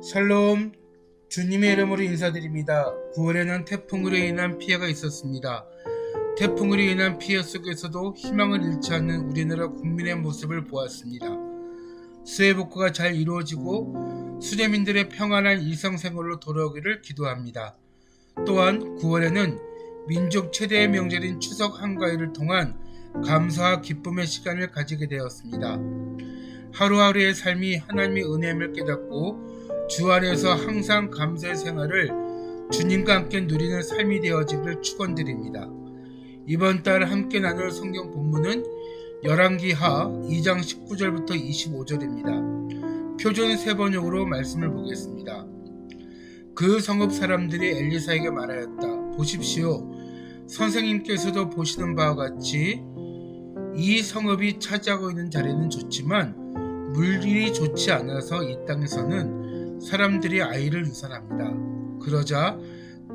샬롬, 주님의 이름으로 인사드립니다. 9월에는 태풍으로 인한 피해가 있었습니다. 태풍으로 인한 피해 속에서도 희망을 잃지 않는 우리나라 국민의 모습을 보았습니다. 수해 복구가 잘 이루어지고 수재민들의 평안한 일상생활로 돌아오기를 기도합니다. 또한 9월에는 민족 최대의 명절인 추석 한가위를 통한 감사와 기쁨의 시간을 가지게 되었습니다. 하루하루의 삶이 하나님의 은혜임을 깨닫고 주 안에서 항상 감사의 생활을 주님과 함께 누리는 삶이 되어지기를 축원드립니다. 이번 달 함께 나눌 성경 본문은 열왕기하 2장 19절부터 25절입니다. 표준 세번역으로 말씀을 보겠습니다. 그 성읍 사람들이 엘리사에게 말하였다. 보십시오. 선생님께서도 보시는 바와 같이 이 성읍이 차지하고 있는 자리는 좋지만 물질이 좋지 않아서 이 땅에서는 사람들이 아이를 유산합니다. 그러자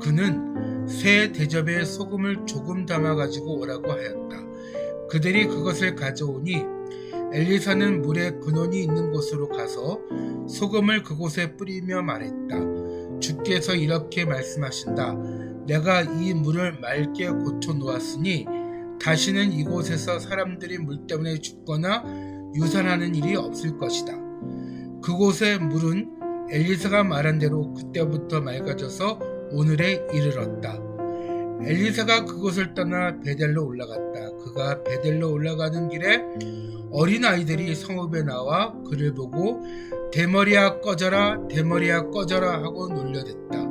그는 새 대접에 소금을 조금 담아 가지고 오라고 하였다. 그들이 그것을 가져오니 엘리사는 물에 근원이 있는 곳으로 가서 소금을 그곳에 뿌리며 말했다. 주께서 이렇게 말씀하신다. 내가 이 물을 맑게 고쳐 놓았으니 다시는 이곳에서 사람들이 물 때문에 죽거나 유산하는 일이 없을 것이다. 그곳의 물은 엘리사가 말한 대로 그때부터 맑아져서 오늘에 이르렀다. 엘리사가 그곳을 떠나 베델로 올라갔다. 그가 베델로 올라가는 길에 어린 아이들이 성읍에 나와 그를 보고 대머리야 꺼져라 대머리야 꺼져라 하고 놀려댔다.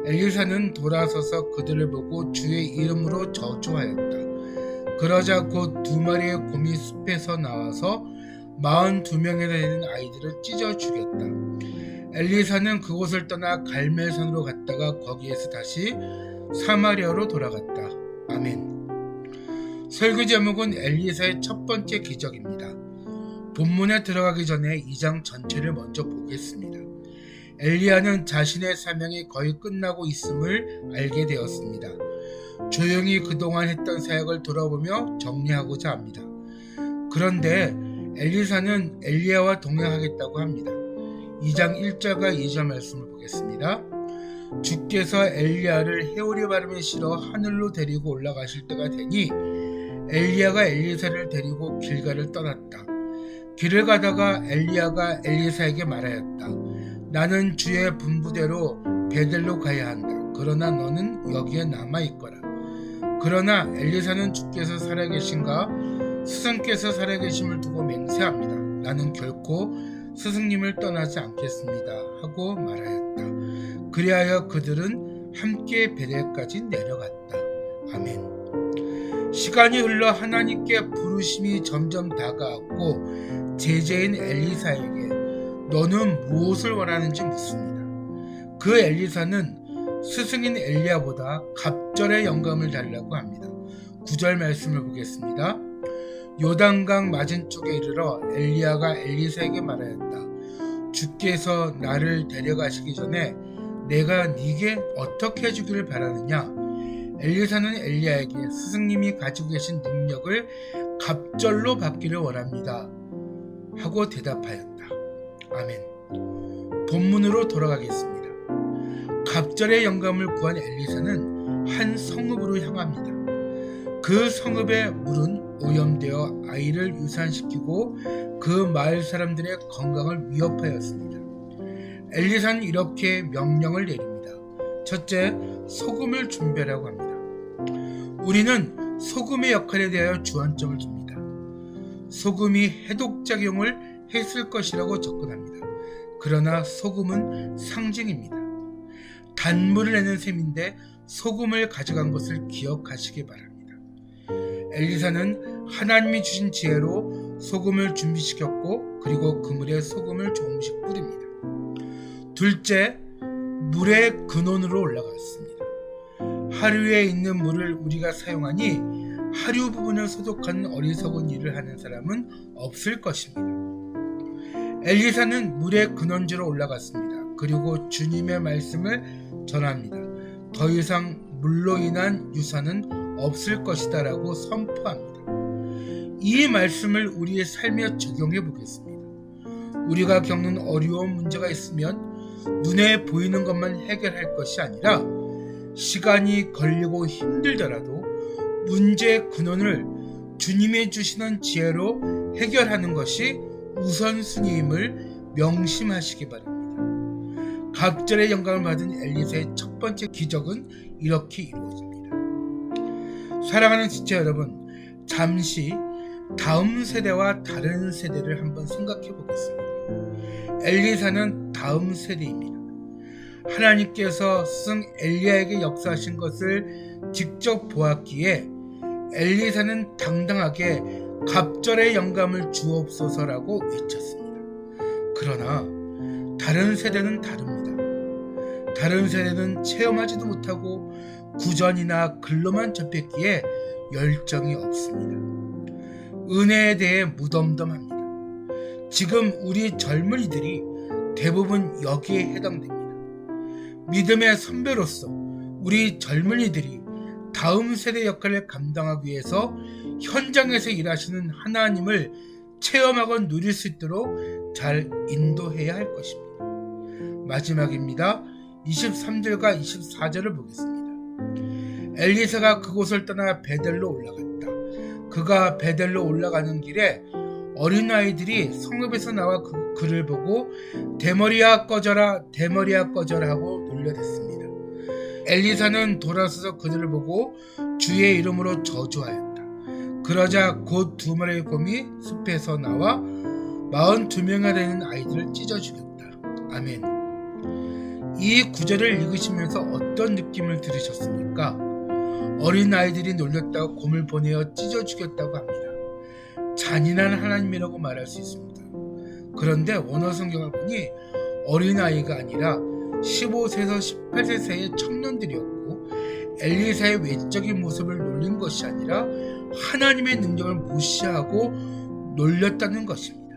엘리사는 돌아서서 그들을 보고 주의 이름으로 저주하였다. 그러자 곧 2마리의 곰이 숲에서 나와서 42명이나 되는 아이들을 찢어 죽였다. 엘리사는 그곳을 떠나 갈멜산으로 갔다가 거기에서 다시 사마리아로 돌아갔다. 아멘. 설교 제목은 엘리사의 첫 번째 기적입니다. 본문에 들어가기 전에 2장 전체를 먼저 보겠습니다. 엘리야는 자신의 사명이 거의 끝나고 있음을 알게 되었습니다. 조용히 그동안 했던 사역을 돌아보며 정리하고자 합니다. 그런데 엘리사는 엘리야와 동행하겠다고 합니다. 2장 1절과 2절 말씀을 보겠습니다. 주께서 엘리야를 회오리 바람에 실어 하늘로 데리고 올라가실 때가 되니 엘리야가 엘리사를 데리고 길가를 떠났다. 길을 가다가 엘리야가 엘리사에게 말하였다. 나는 주의 분부대로 베델로 가야 한다. 그러나 너는 여기에 남아있거라. 그러나 엘리사는 주께서 살아계신가 스승께서 살아계심을 두고 맹세합니다. 나는 결코 스승님을 떠나지 않겠습니다. 하고 말하였다. 그리하여 그들은 함께 베델까지 내려갔다. 아멘. 시간이 흘러 하나님께 부르심이 점점 다가왔고 제자인 엘리사에게 너는 무엇을 원하는지 묻습니다. 그 엘리사는 스승인 엘리야보다 갑절의 영감을 달라고 합니다. 9절 말씀을 보겠습니다. 요단강 맞은쪽에 이르러 엘리야가 엘리사에게 말하였다. 주께서 나를 데려가시기 전에 내가 네게 어떻게 해주기를 바라느냐. 엘리사는 엘리야에게 스승님이 가지고 계신 능력을 갑절로 받기를 원합니다. 하고 대답하였다. 아멘. 본문으로 돌아가겠습니다. 갑절의 영감을 구한 엘리사는 한 성읍으로 향합니다. 그 성읍의 물은 오염되어 아이를 유산시키고 그 마을 사람들의 건강을 위협하였습니다. 엘리사는 이렇게 명령을 내립니다. 첫째, 소금을 준비하라고 합니다. 우리는 소금의 역할에 대하여 주안점을 둡니다. 소금이 해독작용을 했을 것이라고 접근합니다. 그러나 소금은 상징입니다. 단물을 내는 셈인데 소금을 가져간 것을 기억하시기 바랍니다. 엘리사는 하나님이 주신 지혜로 소금을 준비시켰고 그리고 그물에 소금을 조금씩 뿌립니다. 둘째, 물의 근원으로 올라갔습니다. 하류에 있는 물을 우리가 사용하니 하류 부분을 소독하는 어리석은 일을 하는 사람은 없을 것입니다. 엘리사는 물의 근원지로 올라갔습니다. 그리고 주님의 말씀을 전합니다. 더 이상 물로 인한 유산은 없을 것이다 라고 선포합니다. 이 말씀을 우리의 삶에 적용해 보겠습니다. 우리가 겪는 어려운 문제가 있으면 눈에 보이는 것만 해결할 것이 아니라 시간이 걸리고 힘들더라도 문제의 근원을 주님이 주시는 지혜로 해결하는 것이 우선순위임을 명심하시기 바랍니다. 갑절의 영감을 받은 엘리사의 첫 번째 기적은 이렇게 이루어집니다. 사랑하는 지체 여러분, 잠시 다음 세대와 다른 세대를 한번 생각해 보겠습니다. 엘리사는 다음 세대입니다. 하나님께서 스승 엘리야에게 역사하신 것을 직접 보았기에 엘리사는 당당하게 갑절의 영감을 주옵소서라고 외쳤습니다. 그러나 다른 세대는 다릅니다. 다른 세대는 체험하지도 못하고 구전이나 글로만 접했기에 열정이 없습니다. 은혜에 대해 무덤덤합니다. 지금 우리 젊은이들이 대부분 여기에 해당됩니다. 믿음의 선배로서 우리 젊은이들이 다음 세대 역할을 감당하기 위해서 현장에서 일하시는 하나님을 체험하고 누릴 수 있도록 잘 인도해야 할 것입니다. 마지막입니다. 23절과 24절을 보겠습니다. 엘리사가 그곳을 떠나 베델로 올라갔다. 그가 베델로 올라가는 길에 어린아이들이 성읍에서 나와 그를 보고 대머리야 꺼져라 대머리야 꺼져라 하고 놀려댔습니다. 엘리사는 돌아서서 그들을 보고 주의 이름으로 저주하였다. 그러자 곧 두 마리의 곰이 숲에서 나와 42명이나 되는 아이들을 찢어 죽였다. 아멘. 이 구절을 읽으시면서 어떤 느낌을 들으셨습니까? 어린아이들이 놀렸다고 곰을 보내어 찢어 죽였다고 합니다. 잔인한 하나님이라고 말할 수 있습니다. 그런데 원어 성경을 보니 어린아이가 아니라 15세에서 18세 사이의 청년들이었고 엘리사의 외적인 모습을 놀린 것이 아니라 하나님의 능력을 무시하고 놀렸다는 것입니다.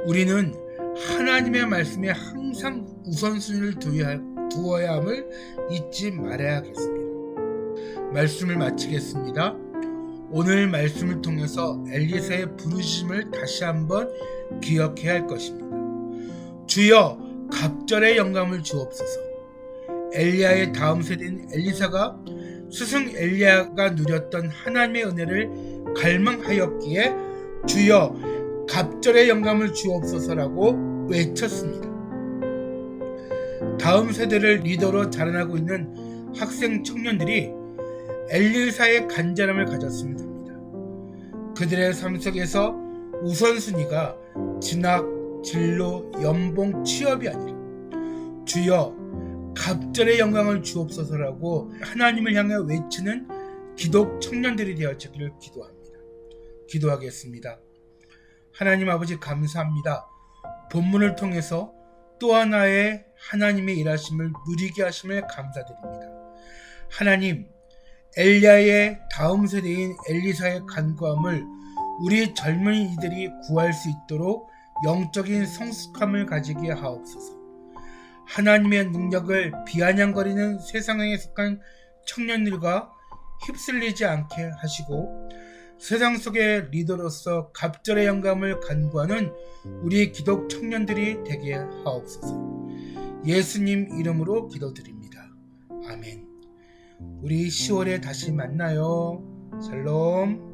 우리는 하나님의 말씀에 항상 우선순위를 두어야 함을 잊지 말아야겠습니다. 말씀을 마치겠습니다. 오늘 말씀을 통해서 엘리사의 부르심을 다시 한번 기억해야 할 것입니다. 주여 갑절의 영감을 주옵소서. 엘리야의 다음 세대인 엘리사가 스승 엘리야가 누렸던 하나님의 은혜를 갈망하였기에 주여 갑절의 영감을 주옵소서라고 외쳤습니다. 다음 세대를 리더로 자라나고 있는 학생 청년들이 엘리사의 간절함을 가졌으면 합니다. 그들의 삶 속에서 우선순위가 진학, 진로, 연봉, 취업이 아니라 주여 갑절의 영광을 주옵소서라고 하나님을 향해 외치는 기독 청년들이 되어지기를 기도합니다. 기도하겠습니다. 하나님 아버지 감사합니다. 본문을 통해서 또 하나의 하나님의 일하심을 누리게 하심을 감사드립니다. 하나님, 엘리야의 다음 세대인 엘리사의 간구함을 우리 젊은이들이 구할 수 있도록 영적인 성숙함을 가지게 하옵소서. 하나님의 능력을 비아냥거리는 세상에 속한 청년들과 휩쓸리지 않게 하시고 세상 속의 리더로서 갑절의 영감을 간구하는 우리 기독 청년들이 되게 하옵소서. 예수님 이름으로 기도드립니다. 아멘. 우리 10월에 다시 만나요. 샬롬.